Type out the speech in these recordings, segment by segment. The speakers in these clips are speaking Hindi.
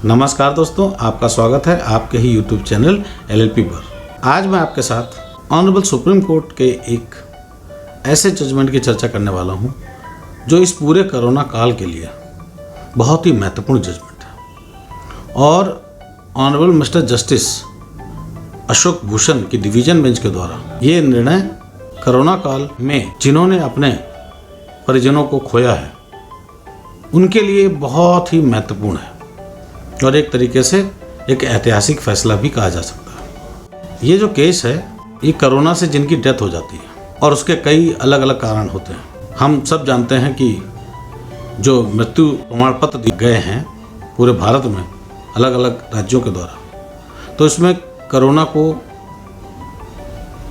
नमस्कार दोस्तों, आपका स्वागत है आपके ही YouTube चैनल LLP पर। आज मैं आपके साथ ऑनरेबल सुप्रीम कोर्ट के एक ऐसे जजमेंट की चर्चा करने वाला हूं जो इस पूरे कोरोना काल के लिए बहुत ही महत्वपूर्ण जजमेंट है और honourable mister justice Ashok Bhushan की डिवीजन बेंच के द्वारा ये निर्णय कोरोना काल में जिन्होंने अपने परिजनों को खोया है उनके लिए बहुत ही महत्वपूर्ण है और एक तरीके से एक ऐतिहासिक फैसला भी कहा जा सकता है। ये जो केस है ये कोरोना से जिनकी डेथ हो जाती है और उसके कई अलग अलग कारण होते हैं। हम सब जानते हैं कि जो मृत्यु प्रमाण पत्र दिए गए हैं पूरे भारत में अलग अलग राज्यों के द्वारा, तो इसमें कोरोना को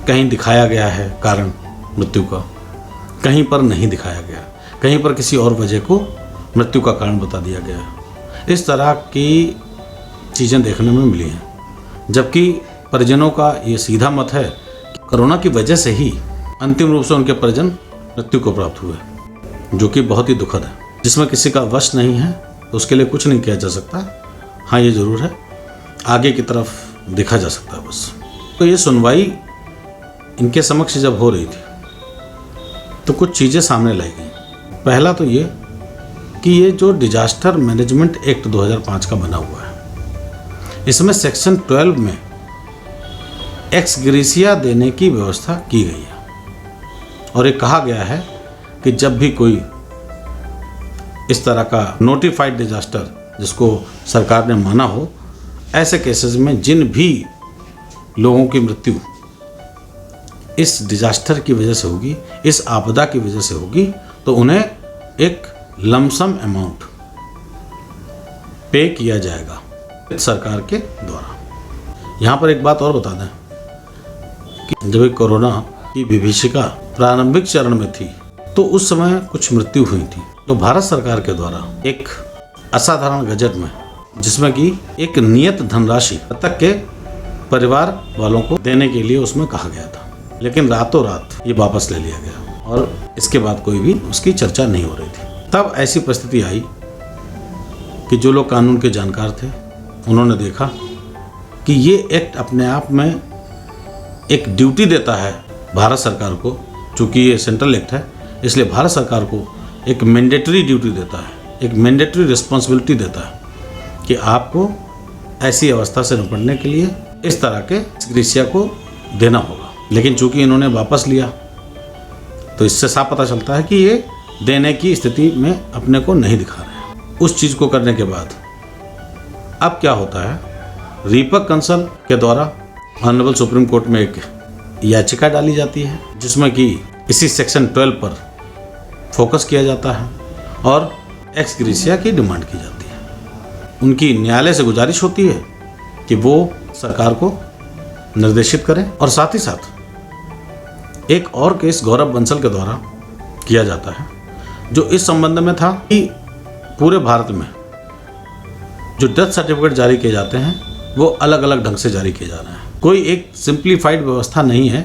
कहीं दिखाया गया है कारण मृत्यु का, कहीं पर नहीं दिखाया गया, कहीं पर किसी और वजह को मृत्यु का कारण बता दिया गया है। इस तरह की चीज़ें देखने में मिली हैं, जबकि परिजनों का ये सीधा मत है कि कोरोना की वजह से ही अंतिम रूप से उनके परिजन मृत्यु को प्राप्त हुए, जो कि बहुत ही दुखद है। जिसमें किसी का वश नहीं है तो उसके लिए कुछ नहीं किया जा सकता। हाँ, ये ज़रूर है आगे की तरफ देखा जा सकता है बस। तो ये सुनवाई इनके समक्ष जब हो रही थी तो कुछ चीज़ें सामने लाई गई। पहला तो ये कि ये जो डिजास्टर मैनेजमेंट एक्ट 2005 का बना हुआ है, इसमें सेक्शन 12 में एक्स ग्रेसिया देने की व्यवस्था की गई है और ये कहा गया है कि जब भी कोई इस तरह का नोटिफाइड डिजास्टर जिसको सरकार ने माना हो, ऐसे केसेस में जिन भी लोगों की मृत्यु इस डिजास्टर की वजह से होगी, इस आपदा की वजह से होगी, तो उन्हें एक लमसम अमाउंट पे किया जाएगा सरकार के द्वारा। यहाँ पर एक बात और बता दें कि जब कोरोना की विभीषिका प्रारंभिक चरण में थी तो उस समय कुछ मृत्यु हुई थी, तो भारत सरकार के द्वारा एक असाधारण बजट में, जिसमें कि एक नियत धनराशि मृतक के परिवार वालों को देने के लिए उसमें कहा गया था, लेकिन रातों रात ये वापस ले लिया गया और इसके बाद कोई भी उसकी चर्चा नहीं हो रही थी। तब ऐसी परिस्थिति आई कि जो लोग कानून के जानकार थे उन्होंने देखा कि ये एक्ट अपने आप में एक ड्यूटी देता है भारत सरकार को, चूँकि ये सेंट्रल एक्ट है इसलिए भारत सरकार को एक मैंडेटरी ड्यूटी देता है, एक मैंडेटरी रिस्पॉन्सिबिलिटी देता है कि आपको ऐसी अवस्था से निपटने के लिए इस तरह के ग्रेसिया को देना होगा। लेकिन चूँकि इन्होंने वापस लिया तो इससे साफ पता चलता है कि ये देने की स्थिति में अपने को नहीं दिखा रहे हैं। उस चीज़ को करने के बाद अब क्या होता है, रीपक कंसल के द्वारा ऑनरेबल सुप्रीम कोर्ट में एक याचिका डाली जाती है जिसमें कि इसी सेक्शन 12 पर फोकस किया जाता है और एक्स ग्रेसिया की डिमांड की जाती है। उनकी न्यायालय से गुजारिश होती है कि वो सरकार को निर्देशित करें और साथ ही साथ एक और केस गौरव बंसल के द्वारा किया जाता है जो इस संबंध में था कि पूरे भारत में जो डेथ सर्टिफिकेट जारी किए जाते हैं वो अलग अलग ढंग से जारी किए जा रहे हैं। कोई एक सिंप्लीफाइड व्यवस्था नहीं है,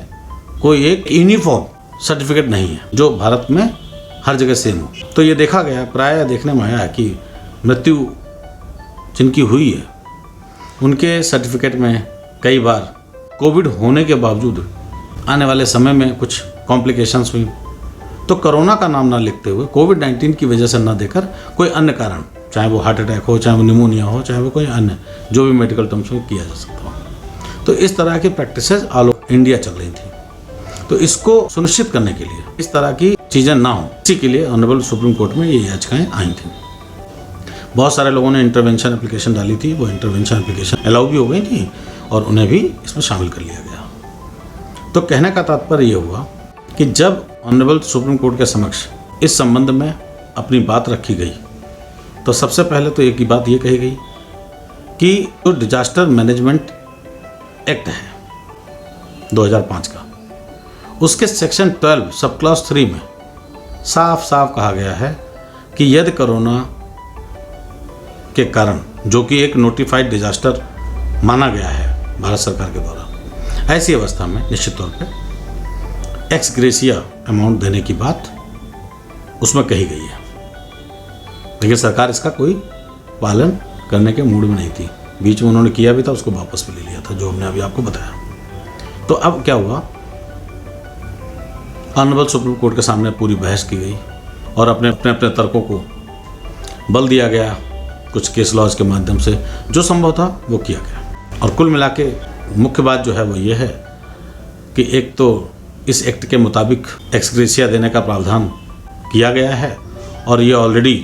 कोई एक यूनिफॉर्म सर्टिफिकेट नहीं है जो भारत में हर जगह सेम हो। तो ये देखा गया, प्राय देखने में आया कि मृत्यु जिनकी हुई है उनके सर्टिफिकेट में कई बार कोविड होने के बावजूद आने वाले समय में कुछ कॉम्प्लिकेशंस हुई, तो कोरोना का नाम ना लिखते हुए कोविड-19 की वजह से ना देकर कोई अन्य कारण, चाहे वो हार्ट अटैक हो, चाहे वो निमोनिया हो, चाहे वो कोई अन्य जो भी मेडिकल टर्म्स में किया जा सकता हो। तो इस तरह की प्रैक्टिसेस ऑल ओवर इंडिया चल रही थी। तो इसको सुनिश्चित करने के लिए इस तरह की चीज़ें ना हो, इसी के लिए ऑनरेबल सुप्रीम कोर्ट में ये याचिकाएँ आई थी। बहुत सारे लोगों ने इंटरवेंशन एप्लीकेशन डाली थी, वो इंटरवेंशन एप्लीकेशन अलाउ भी हो गई थी और उन्हें भी इसमें शामिल कर लिया गया। तो कहने का तात्पर्य ये हुआ कि जब ऑनरेबल सुप्रीम कोर्ट के समक्ष इस संबंध में अपनी बात रखी गई तो सबसे पहले तो एक ही बात ये कही गई कि जो डिजास्टर मैनेजमेंट एक्ट है 2005 का, उसके सेक्शन 12 सब क्लॉज 3 में साफ साफ कहा गया है कि यदि कोरोना के कारण, जो कि एक नोटिफाइड डिजास्टर माना गया है भारत सरकार के द्वारा, ऐसी अवस्था में निश्चित तौर पे एक्स ग्रेसिया अमाउंट देने की बात उसमें कही गई है, लेकिन सरकार इसका कोई पालन करने के मूड में नहीं थी। बीच में उन्होंने किया भी था, उसको वापस भी ले लिया था, जो हमने अभी आपको बताया। तो अब क्या हुआ, ऑनरेबल सुप्रीम कोर्ट के सामने पूरी बहस की गई और अपने तर्कों को बल दिया गया। कुछ केस लॉज के माध्यम से जो संभव था वो किया गया। और कुल मिला के मुख्य बात जो है वो ये है कि एक तो इस एक्ट के मुताबिक एक्स ग्रेशिया देने का प्रावधान किया गया है और ये ऑलरेडी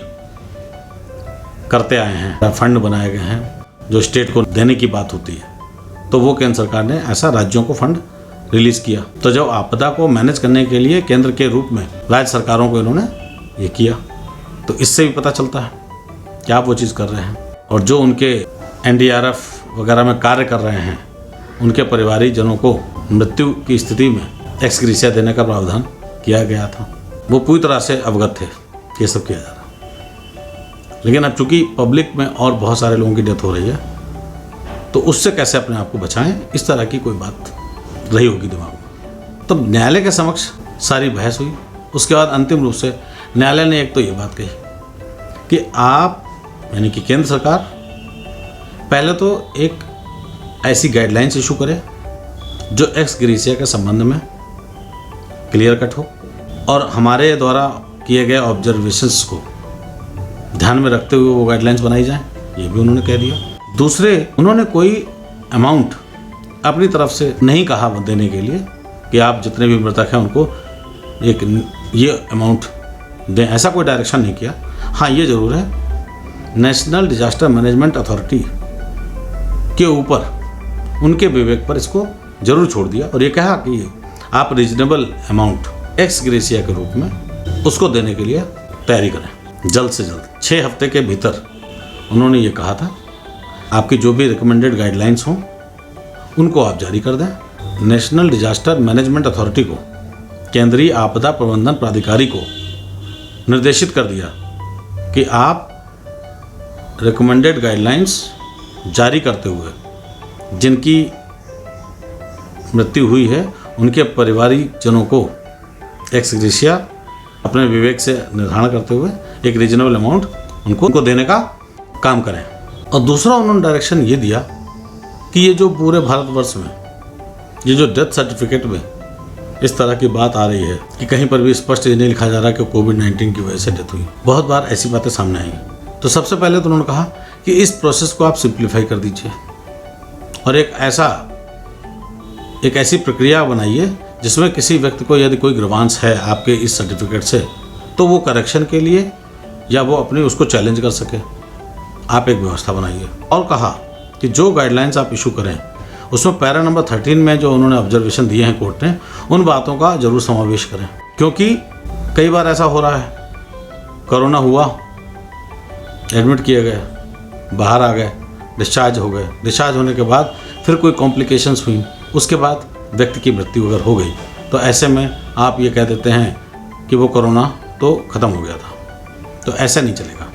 करते आए हैं। फंड बनाए गए हैं जो स्टेट को देने की बात होती है, तो वो केंद्र सरकार ने ऐसा राज्यों को फंड रिलीज किया। तो जब आपदा को मैनेज करने के लिए केंद्र के रूप में राज्य सरकारों को इन्होंने ये किया, तो इससे भी पता चलता है कि आप वो चीज़ कर रहे हैं। और जो उनके एनडीआरएफ वगैरह में कार्य कर रहे हैं, उनके परिवारीजनों को मृत्यु की स्थिति में एक्स ग्रेशिया देने का प्रावधान किया गया था, वो पूरी तरह से अवगत थे कि ये सब किया जा रहा है। लेकिन अब चूंकि पब्लिक में और बहुत सारे लोगों की डेथ हो रही है, तो उससे कैसे अपने आप को बचाएं, इस तरह की कोई बात रही होगी दिमाग में। तब न्यायालय के समक्ष सारी बहस हुई। उसके बाद अंतिम रूप से न्यायालय ने एक तो ये बात कही कि आप यानी कि केंद्र सरकार पहले तो एक ऐसी गाइडलाइंस इशू करे जो एक्स ग्रेशिया के संबंध में क्लियर कट हो और हमारे द्वारा किए गए ऑब्जर्वेशंस को ध्यान में रखते हुए वो गाइडलाइंस बनाई जाए, ये भी उन्होंने कह दिया। दूसरे, उन्होंने कोई अमाउंट अपनी तरफ से नहीं कहा देने के लिए कि आप जितने भी मृतक हैं उनको एक ये अमाउंट दें, ऐसा कोई डायरेक्शन नहीं किया। हाँ, ये ज़रूर है, नेशनल डिजास्टर मैनेजमेंट अथॉरिटी के ऊपर उनके विवेक पर इसको जरूर छोड़ दिया और ये कहा कि आप रीजनेबल अमाउंट एक्स ग्रेशिया के रूप में उसको देने के लिए तैयारी करें जल्द से जल्द। 6 हफ्ते के भीतर उन्होंने ये कहा था, आपकी जो भी रिकमेंडेड गाइडलाइंस हों उनको आप जारी कर दें। नेशनल डिजास्टर मैनेजमेंट अथॉरिटी को, केंद्रीय आपदा प्रबंधन प्राधिकारी को निर्देशित कर दिया कि आप रिकमेंडेड गाइडलाइंस जारी करते हुए जिनकी मृत्यु हुई है उनके परिवारीजनों को एक्स ग्रेशिया अपने विवेक से निर्धारण करते हुए एक रीजनेबल अमाउंट उनको देने का काम करें। और दूसरा उन्होंने डायरेक्शन ये दिया कि ये जो पूरे भारतवर्ष में ये जो डेथ सर्टिफिकेट में इस तरह की बात आ रही है कि कहीं पर भी स्पष्ट ये नहीं लिखा जा रहा कि कोविड-19 की वजह से डेथ हुई, बहुत बार ऐसी बातें सामने आई। तो सबसे पहले तो उन्होंने कहा कि इस प्रोसेस को आप सिंप्लीफाई कर दीजिए और एक ऐसी प्रक्रिया बनाइए जिसमें किसी व्यक्ति को यदि कोई ग्रीवांस है आपके इस सर्टिफिकेट से, तो वो करेक्शन के लिए या वो अपने उसको चैलेंज कर सके, आप एक व्यवस्था बनाइए। और कहा कि जो गाइडलाइंस आप इशू करें उसमें पैरा नंबर 13 में जो उन्होंने ऑब्जर्वेशन दिए हैं कोर्ट ने, उन बातों का जरूर समावेश करें। क्योंकि कई बार ऐसा हो रहा है, कोरोना हुआ, एडमिट किए गए, बाहर आ गए, डिस्चार्ज हो गए, डिस्चार्ज होने के बाद फिर कोई कॉम्प्लिकेशंस हुई, उसके बाद व्यक्ति की मृत्यु अगर हो गई, तो ऐसे में आप ये कह देते हैं कि वो कोरोना तो ख़त्म हो गया था। तो ऐसा नहीं चलेगा,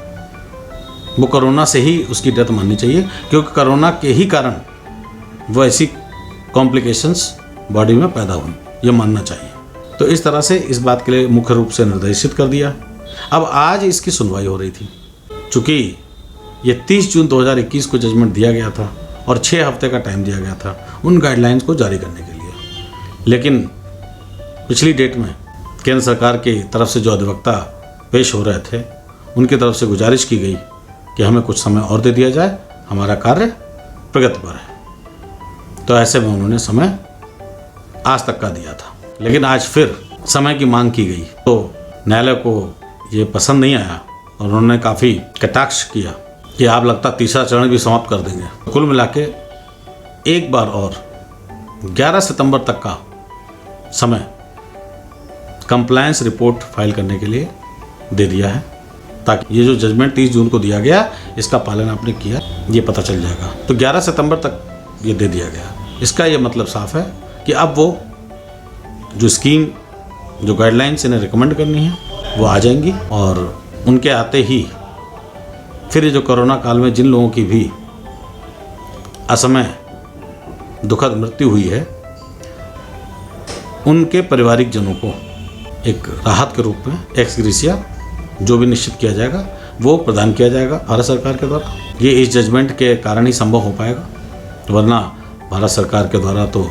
वो कोरोना से ही उसकी डेथ माननी चाहिए, क्योंकि कोरोना के ही कारण वो ऐसी कॉम्प्लिकेशंस बॉडी में पैदा हुई, ये मानना चाहिए। तो इस तरह से इस बात के लिए मुख्य रूप से निर्देशित कर दिया। अब आज इसकी सुनवाई हो रही थी। चूँकि ये 30 जून 2021 को जजमेंट दिया गया था और 6 हफ्ते का टाइम दिया गया था उन गाइडलाइंस को जारी करने के लिए, लेकिन पिछली डेट में केंद्र सरकार की तरफ से जो अधिवक्ता पेश हो रहे थे, उनकी तरफ से गुजारिश की गई कि हमें कुछ समय और दे दिया जाए, हमारा कार्य प्रगति पर है। तो ऐसे में उन्होंने समय आज तक का दिया था, लेकिन आज फिर समय की मांग की गई, तो न्यायालय को ये पसंद नहीं आया और उन्होंने काफ़ी कटाक्ष किया कि आप लगता तीसरा चरण भी समाप्त कर देंगे। कुल मिला के एक बार और 11 सितंबर तक का समय कंप्लायंस रिपोर्ट फाइल करने के लिए दे दिया है, ताकि ये जो जजमेंट 30 जून को दिया गया इसका पालन आपने किया ये पता चल जाएगा। तो 11 सितंबर तक ये दे दिया गया। इसका ये मतलब साफ है कि अब वो जो स्कीम, जो गाइडलाइंस इन्हें रिकमेंड करनी है वो आ जाएंगी और उनके आते ही फिर ये जो कोरोना काल में जिन लोगों की भी असमय दुखद मृत्यु हुई है, उनके पारिवारिक जनों को एक राहत के रूप में एक्स ग्रेशिया जो भी निश्चित किया जाएगा वो प्रदान किया जाएगा भारत सरकार के द्वारा। ये इस जजमेंट के कारण ही संभव हो पाएगा, वरना भारत सरकार के द्वारा तो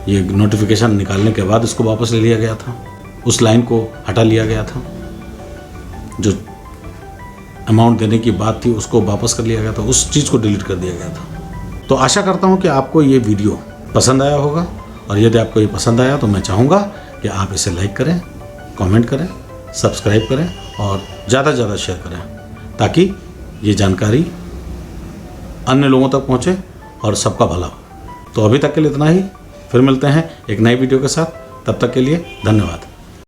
ये नोटिफिकेशन निकालने के बाद इसको वापस ले लिया गया था, उस लाइन को हटा लिया गया था, जो अमाउंट देने की बात थी उसको वापस कर लिया गया था, उस चीज़ को डिलीट कर दिया गया था। तो आशा करता हूँ कि आपको ये वीडियो पसंद आया होगा, और यदि आपको ये पसंद आया तो मैं चाहूँगा कि आप इसे लाइक करें, कमेंट करें, सब्सक्राइब करें और ज़्यादा से ज़्यादा शेयर करें, ताकि ये जानकारी अन्य लोगों तक पहुँचे और सबका भला हो। तो अभी तक के लिए इतना ही, फिर मिलते हैं एक नई वीडियो के साथ। तब तक के लिए धन्यवाद।